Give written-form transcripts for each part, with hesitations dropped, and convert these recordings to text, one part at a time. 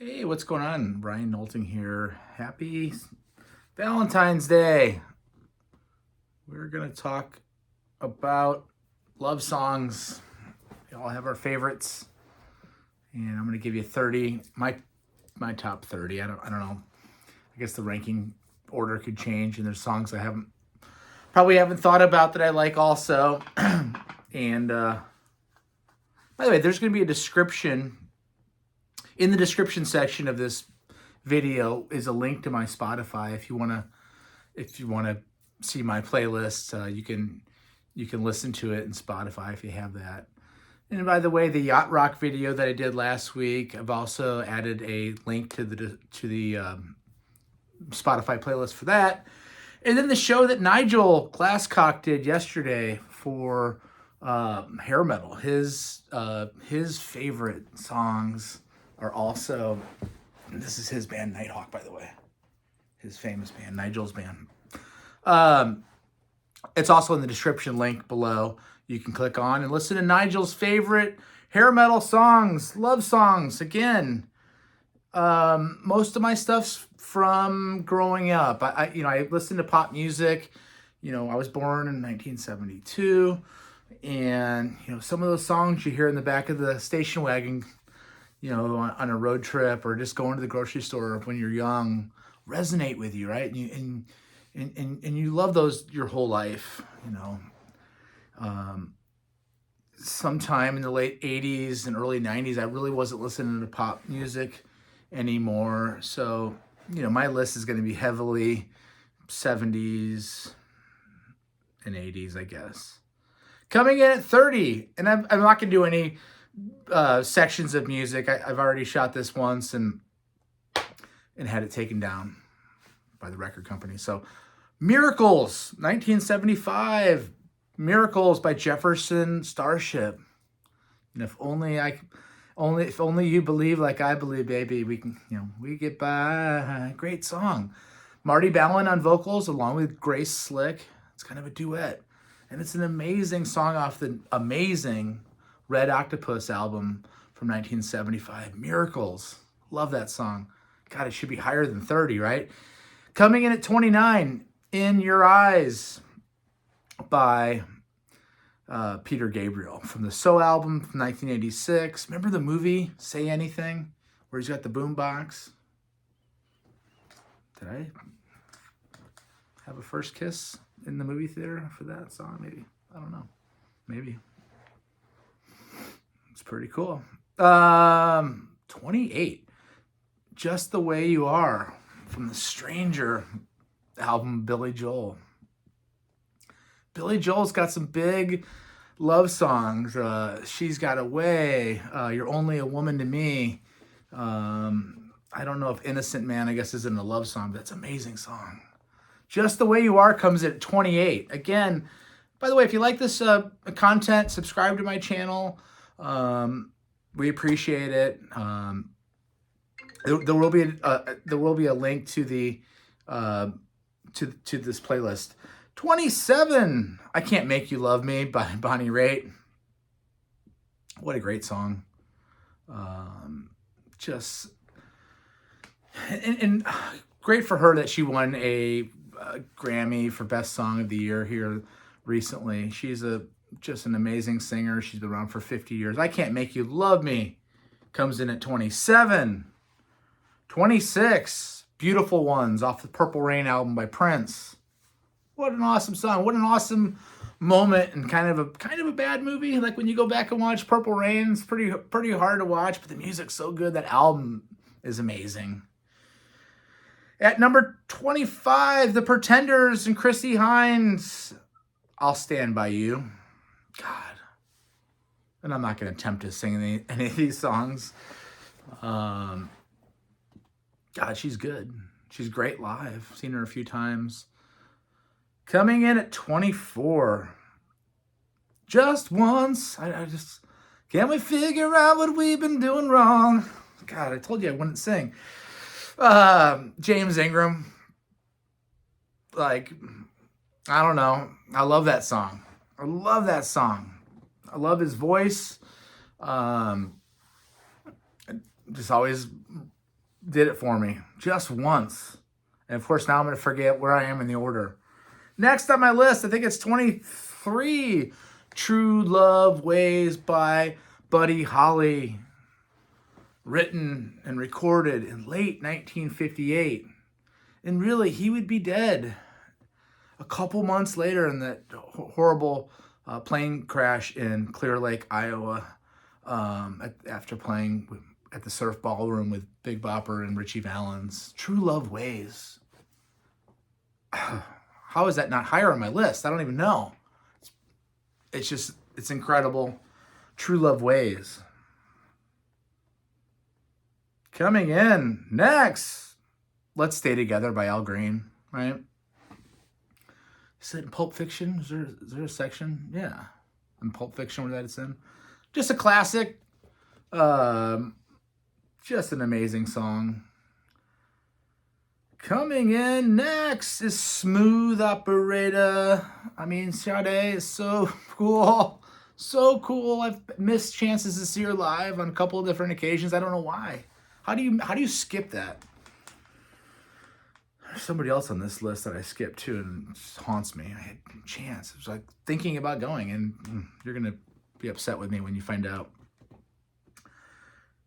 Hey, what's going on? Brian Knowlton here. Happy Valentine's Day. We're going to talk about love songs. We all have our favorites. And I'm going to give you 30, my top 30. I don't know. I guess the ranking order could change and there's songs I probably haven't thought about that I like also. And by the way, there's going to be a description in the description section of this video is a link to my Spotify. If you want to see my playlist, you can listen to it in Spotify if you have that. And by the way, the yacht rock video that I did last week, I've also added a link to the Spotify playlist for that. And then the show that Nigel Glasscock did yesterday for hair metal. His favorite songs are also, this is his band Nighthawk, by the way, his famous band, Nigel's band. It's also in the description link below. You can click on and listen to Nigel's favorite hair metal songs, love songs. Again, most of my stuff's from growing up. I listened to pop music. I was born in 1972, and some of those songs you hear in the back of the station wagon, on a road trip or just going to the grocery store when you're young, resonate with you, right? And you love those your whole life, Sometime in the late 80s and early 90s, I really wasn't listening to pop music anymore. So, my list is going to be heavily 70s and 80s, I guess. Coming in at 30, and I'm not going to do any sections of music. I've already shot this once and had it taken down by the record company. So Miracles, 1975, Miracles by Jefferson Starship. And if only you believe like I believe, baby, we can, we get by. Great song. Marty Balin on vocals along with Grace Slick. It's kind of a duet. And it's an amazing song off the amazing Red Octopus album from 1975, Miracles. Love that song. God, it should be higher than 30, right? Coming in at 29, In Your Eyes by Peter Gabriel from the So album from 1986. Remember the movie Say Anything, where he's got the boombox? Did I have a first kiss in the movie theater for that song? Maybe. I don't know. Maybe. It's pretty cool. 28. Just the Way You Are from the Stranger album, Billy Joel. Billy Joel's got some big love songs. She's Got Away. You're Only a Woman to Me. I don't know if Innocent Man, I guess, isn't a love song, but it's an amazing song. Just the Way You Are comes at 28. Again, by the way, if you like this content, subscribe to my channel. We appreciate it. There will be a link to the to this playlist. 27, I Can't Make You Love Me by Bonnie Raitt. What a great song. And great for her that she won a Grammy for Best Song of the Year here recently. She's just an amazing singer. She's been around for 50 years. I Can't Make You Love Me comes in at 27. 26, Beautiful Ones off the Purple Rain album by Prince. What an awesome song. What an awesome moment and kind of a bad movie. Like when you go back and watch Purple Rain, it's pretty hard to watch, but the music's so good. That album is amazing. At number 25, The Pretenders and Chrissie Hynde, I'll Stand By You. God. And I'm not going to attempt to sing any of these songs. God, she's good. She's great live. Seen her a few times. Coming in at 24. Just Once. I just... Can we figure out what we've been doing wrong? God, I told you I wouldn't sing. James Ingram. Like, I don't know. I love that song. I love that song. I love his voice. Just always did it for me just once. And of course, now I'm going to forget where I am in the order. Next on my list, I think it's 23, True Love Ways by Buddy Holly. Written and recorded in late 1958. And really, he would be dead a couple months later in that horrible plane crash in Clear Lake, Iowa, after playing at the Surf Ballroom with Big Bopper and Richie Valens. True Love Ways. How is that not higher on my list? I don't even know. It's incredible. True Love Ways. Coming in next, Let's Stay Together by Al Green, right? Is it in Pulp Fiction? Is there a section? Yeah. In Pulp Fiction where that's in. Just a classic. Just an amazing song. Coming in next is Smooth Operator. I mean, Sade is so cool. So cool. I've missed chances to see her live on a couple of different occasions. I don't know why. How do you skip that? There's somebody else on this list that I skipped too, and it just haunts me. I had a chance. It was like thinking about going, and you're gonna be upset with me when you find out.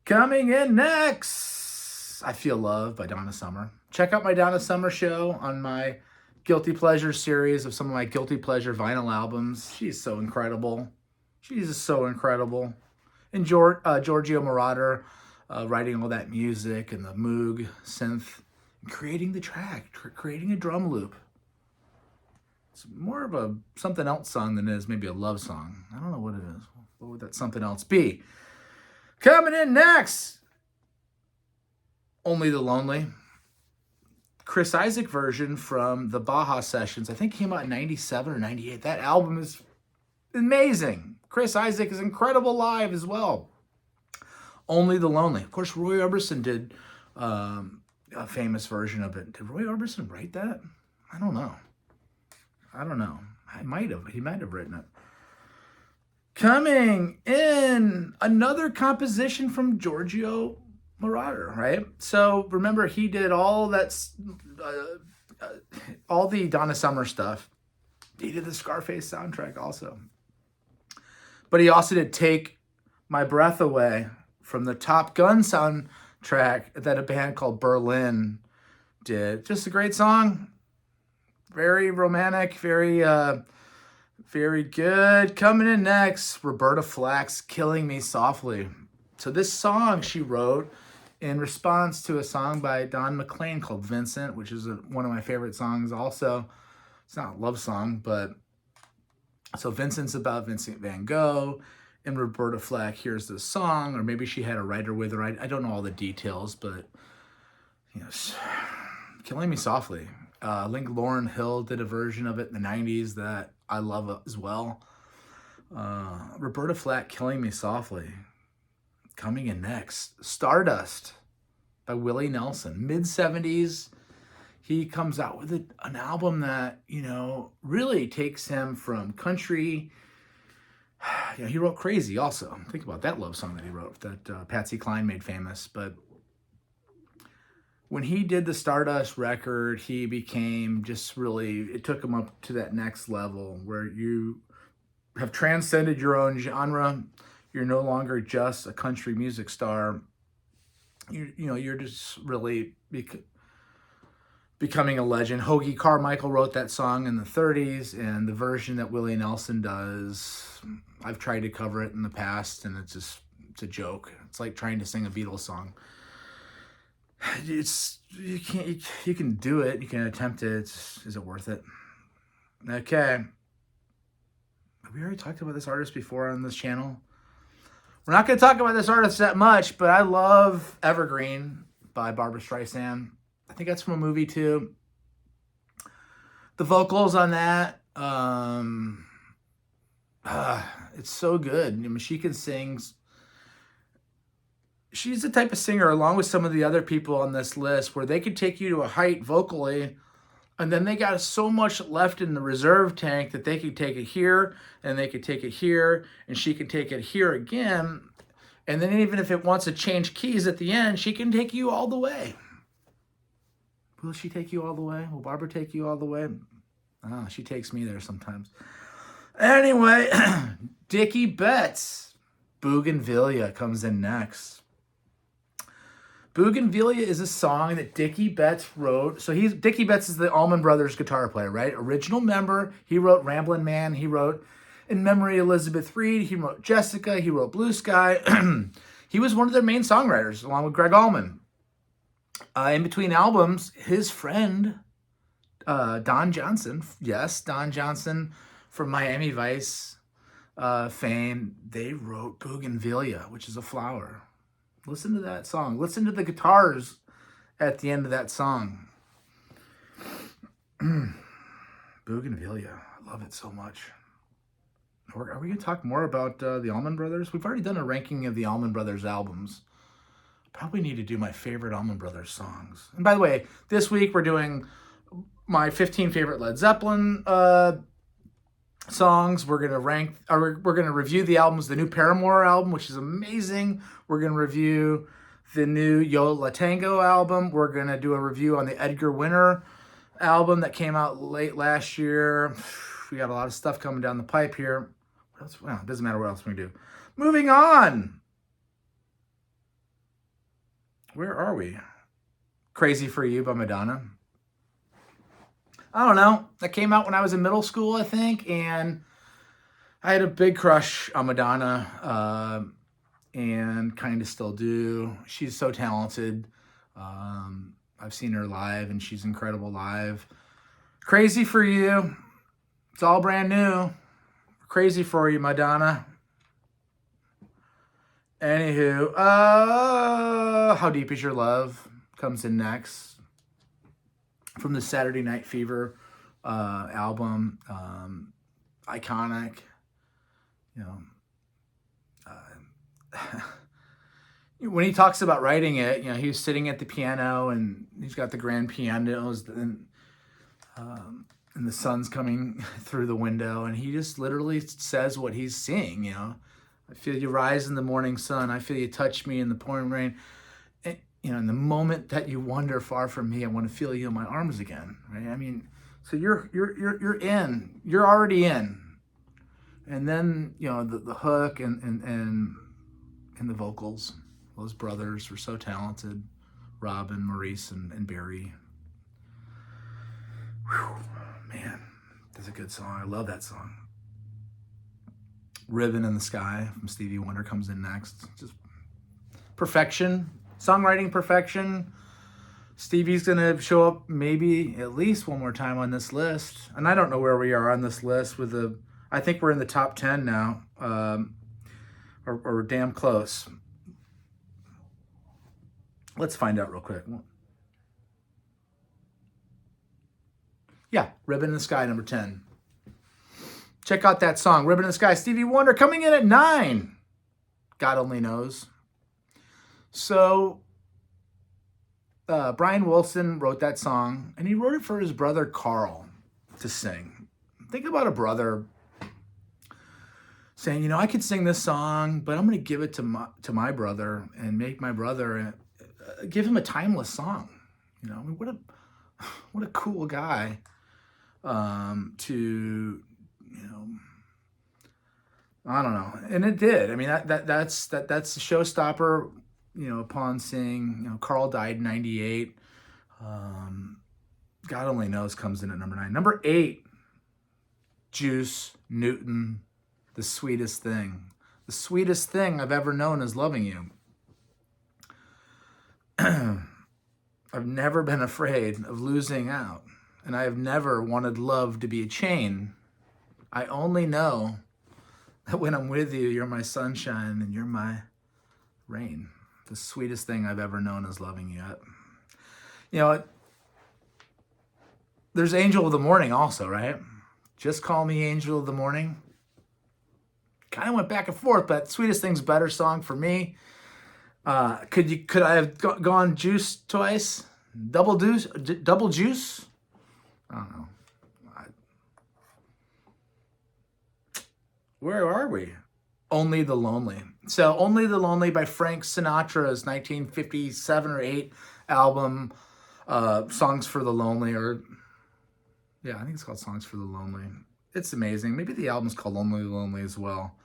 Coming in next, I Feel Love by Donna Summer. Check out my Donna Summer show on my Guilty Pleasure series of some of my Guilty Pleasure vinyl albums. She's so incredible. She's just so incredible. And Giorgio Moroder writing all that music and the Moog synth, and creating the track, creating a drum loop. It's more of a something else song than it is maybe a love song. I don't know what it is. What would that something else be? Coming in next, Only the Lonely. Chris Isaak version from the Baja Sessions. I think it came out in 97 or 98. That album is amazing. Chris Isaak is incredible live as well. Only the Lonely. Of course, Roy Orbison did a famous version of it. Did Roy Orbison write that? I don't know. He might have written it. Coming in, another composition from Giorgio Moroder, right? So remember, he did all the Donna Summer stuff. He did the Scarface soundtrack also. But he also did Take My Breath Away from the Top Gun soundtrack that a band called Berlin did. Just a great song. Very romantic, very good. Coming in next, Roberta Flack's Killing Me Softly. So this song she wrote in response to a song by Don McLean called Vincent, which is one of my favorite songs also. It's not a love song, but so Vincent's about Vincent van Gogh, and Roberta Flack hears this song, or maybe she had a writer with her. I don't know all the details, but Killing Me Softly. I think Lauryn Hill did a version of it in the 90s that I love as well. Roberta Flack, Killing Me Softly. Coming in next, Stardust by Willie Nelson. Mid-70s, he comes out with an album that, really takes him from country. He wrote Crazy also. Think about that love song that he wrote that Patsy Cline made famous. But when he did the Stardust record, he became it took him up to that next level where you have transcended your own genre. You're no longer just a country music star. You're just really becoming a legend. Hoagie Carmichael wrote that song in the 30s, and the version that Willie Nelson does, I've tried to cover it in the past, and it's a joke. It's like trying to sing a Beatles song. You can do it. You can attempt it. Is it worth it? Okay. Have we already talked about this artist before on this channel? We're not going to talk about this artist that much, but I love Evergreen by Barbra Streisand. I think that's from a movie too. The vocals on that, it's so good. She can sing. She's the type of singer, along with some of the other people on this list, where they could take you to a height vocally, and then they got so much left in the reserve tank that they could take it here, and they could take it here, and she could take it here again. And then even if it wants to change keys at the end, she can take you all the way. Will she take you all the way? Will Barbara take you all the way? Oh, she takes me there sometimes. Anyway, Dickie Betts, Bougainvillea comes in next. Bougainvillea is a song that Dickie Betts wrote. So Dickie Betts is the Allman Brothers guitar player, right? Original member. He wrote Ramblin' Man. He wrote In Memory of Elizabeth Reed. He wrote Jessica. He wrote Blue Sky. He was one of their main songwriters, along with Greg Allman. In between albums, his friend, Don Johnson, yes, Don Johnson from Miami Vice fame, they wrote Bougainvillea, which is a flower. Listen to that song. Listen to the guitars at the end of that song. Bougainvillea. I love it so much. Are we going to talk more about the Allman Brothers? We've already done a ranking of the Allman Brothers albums. Probably need to do my favorite Allman Brothers songs. And by the way, this week we're doing my 15 favorite Led Zeppelin songs. We're gonna review the albums, the new Paramore album, which is amazing. We're gonna review the new Yo La Tango album. We're gonna do a review on the Edgar Winter album that came out late last year. We got a lot of stuff coming down the pipe here. What else? Well, it doesn't matter what else we do. Moving on. Where are we? Crazy for You by Madonna. I don't know. That came out when I was in middle school, I think, and I had a big crush on Madonna, and kind of still do. She's so talented. I've seen her live, and she's incredible live. Crazy for You. It's all brand new. Crazy for You, Madonna. Anywho, How Deep Is Your Love comes in next. From the Saturday Night Fever album. Iconic. You know, when he talks about writing it, you know, he was sitting at the piano and he's got the grand pianos and the sun's coming through the window, and he just literally says what he's seeing, you know. I feel you rise in the morning sun. I feel you touch me in the pouring rain. And, you know, in the moment that you wander far from me, I want to feel you in my arms again. Right? I mean, so you're in. You're already in. And then, you know, the hook and the vocals. Those brothers were so talented. Robin, Maurice, and Barry. Whew, man, that's a good song. I love that song. Ribbon in the Sky from Stevie Wonder comes in next. Just perfection. Songwriting perfection. Stevie's going to show up maybe at least one more time on this list. And I don't know where we are on this list. I think we're in the top 10 now. Or damn close. Let's find out real quick. Yeah, Ribbon in the Sky, number 10. Check out that song, Ribbon in the Sky. Stevie Wonder coming in at 9. God only knows. So, Brian Wilson wrote that song, and he wrote it for his brother Carl to sing. Think about a brother saying, you know, I could sing this song, but I'm going to give it to my brother and make my brother give him a timeless song. You know, I mean, what a cool guy to. You know, I don't know, and it did. I mean, that's the showstopper. You know, upon seeing, you know, Carl died in '98. God only knows comes in at number 9. Number 8, Juice Newton, The Sweetest Thing. The sweetest thing I've ever known is loving you. I've never been afraid of losing out, and I have never wanted love to be a chain. I only know that when I'm with you, you're my sunshine and you're my rain. The sweetest thing I've ever known is loving you. You know, there's Angel of the Morning also, right? Just Call Me Angel of the Morning. Kind of went back and forth, but Sweetest Thing's a better song for me. Could I have gone Juice twice? Double Juice? I don't know. Where are we? Only the Lonely. So Only the Lonely by Frank Sinatra's 1957 or 8 album, Songs for the Lonely, or yeah, I think it's called Songs for the Lonely. It's amazing. Maybe the album's called Only the Lonely as well.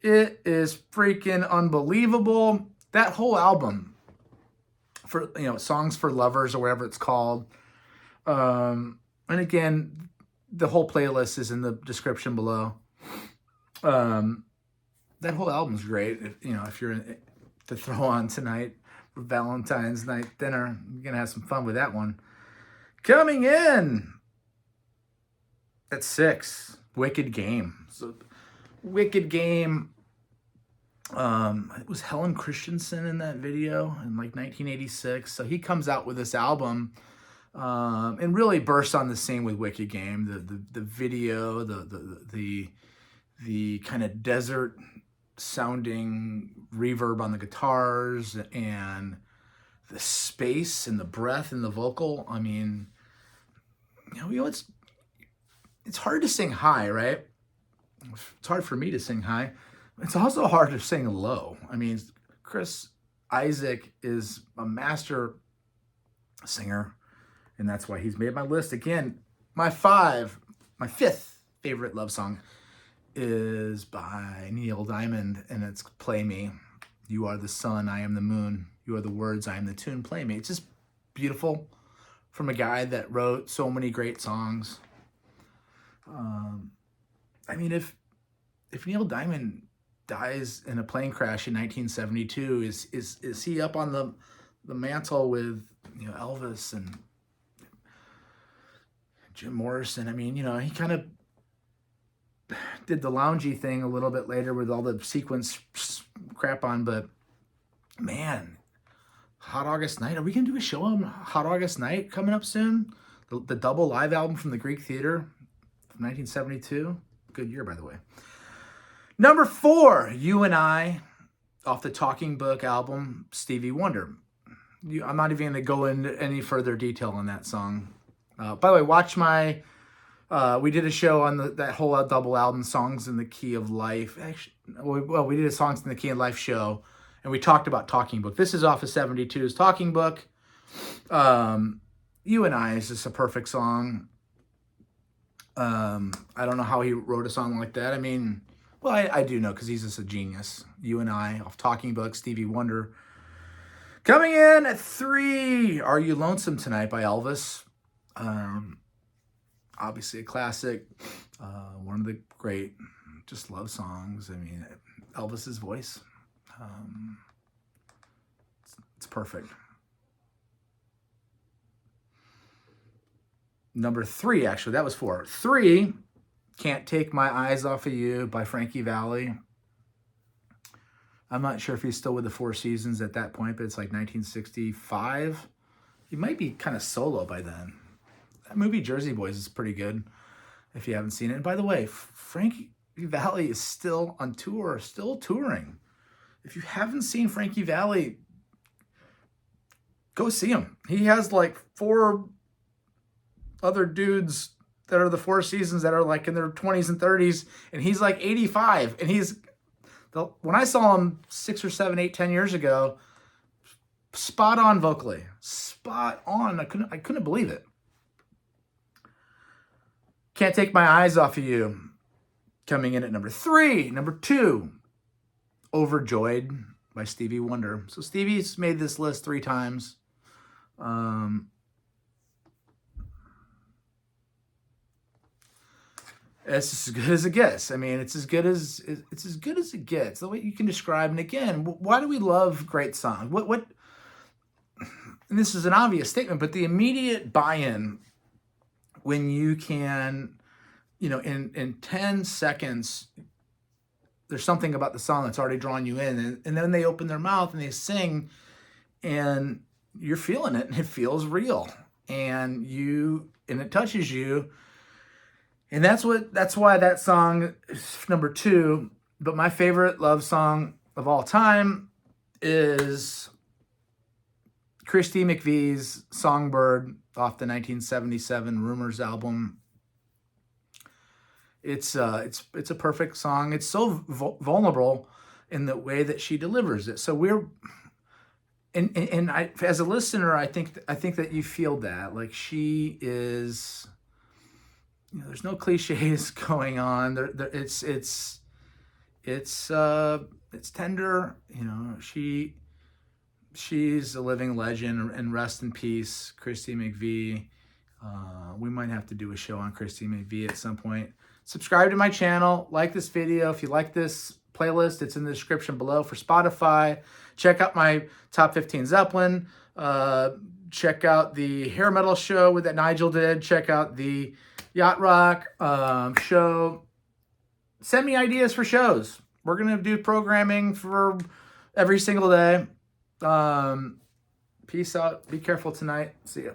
It is freaking unbelievable. That whole album, for Songs for Lovers or whatever it's called. And again, the whole playlist is in the description below. That whole album's great. If you're to throw on tonight for Valentine's night dinner, you're gonna have some fun with that one. Coming in at 6, Wicked Game. So, Wicked Game. It was Helen Christensen in that video in like 1986. So he comes out with this album, and really bursts on the scene with Wicked Game. The video, the kind of desert sounding reverb on the guitars, and the space and the breath and the vocal. I mean, it's hard to sing high, right? It's hard for me to sing high. It's also hard to sing low. I mean, Chris Isaak is a master singer, and that's why he's made my list. Again, my fifth favorite love song is by Neil Diamond, and it's Play Me. You are the sun, I am the moon. You are the words, I am the tune. Play Me. It's just beautiful from a guy that wrote so many great songs. I mean, if Neil Diamond dies in a plane crash in 1972, is he up on the mantle with Elvis and Jim Morrison? I mean, he kind of did the loungy thing a little bit later with all the sequence crap on, but man, Hot August Night. Are we gonna do a show on Hot August Night coming up soon? The double live album from the Greek Theater from 1972. Good year, by the way. Number 4, You and I, off the Talking Book album, Stevie Wonder. I'm not even going to go into any further detail on that song. By the way, watch my, we did a show on that whole double album, Songs in the Key of Life. Actually, we did a Songs in the Key of Life show, and we talked about Talking Book. This is off of 72's Talking Book. You and I is just a perfect song. I don't know how he wrote a song like that. I mean, well, I do know, because he's just a genius. You and I, off Talking Book, Stevie Wonder. Coming in at 3, Are You Lonesome Tonight by Elvis. Obviously a classic. One of the great just love songs. I mean, Elvis's voice. It's perfect. Number 3, actually, that was 4. 3, Can't Take My Eyes Off of You by Frankie Valli. I'm not sure if he's still with the Four Seasons at that point, but it's like 1965. He might be kind of solo by then. That movie Jersey Boys is pretty good if you haven't seen it. And by the way, Frankie Valli is still on tour, still touring. If you haven't seen Frankie Valli, go see him. He has like 4 other dudes that are the Four Seasons that are like in their 20s and 30s, and he's like 85, and when I saw him 6 or 7, 8, 10 years ago, spot on vocally, spot on. I couldn't believe it. Can't Take My Eyes Off of You, coming in at number 3. Number 2, Overjoyed by Stevie Wonder. So Stevie's made this list 3 times. It's as good as it gets. I mean, it's as good as it gets. The way you can describe. And again, why do we love great songs? What? And this is an obvious statement, but the immediate buy-in when you can, in 10 seconds, there's something about the song that's already drawn you in, and then they open their mouth and they sing, and you're feeling it, and it feels real, and it touches you. And that's why that song is number 2. But my favorite love song of all time is Christy McVie's Songbird off the 1977 Rumors album. it's a perfect song. It's so vulnerable in the way that she delivers it. So and I, as a listener, I think that you feel that, like, she is, there's no cliches going on. It's tender. She's a living legend, and rest in peace, Christy McVie. We might have to do a show on Christy McVie at some point. Subscribe to my channel. Like this video. If you like this playlist, it's in the description below for Spotify. Check out my top 15 Zeppelin. Check out the hair metal show that Nigel did. Check out the Yacht Rock show. Send me ideas for shows. We're going to do programming for every single day. Peace out. Be careful tonight. See ya.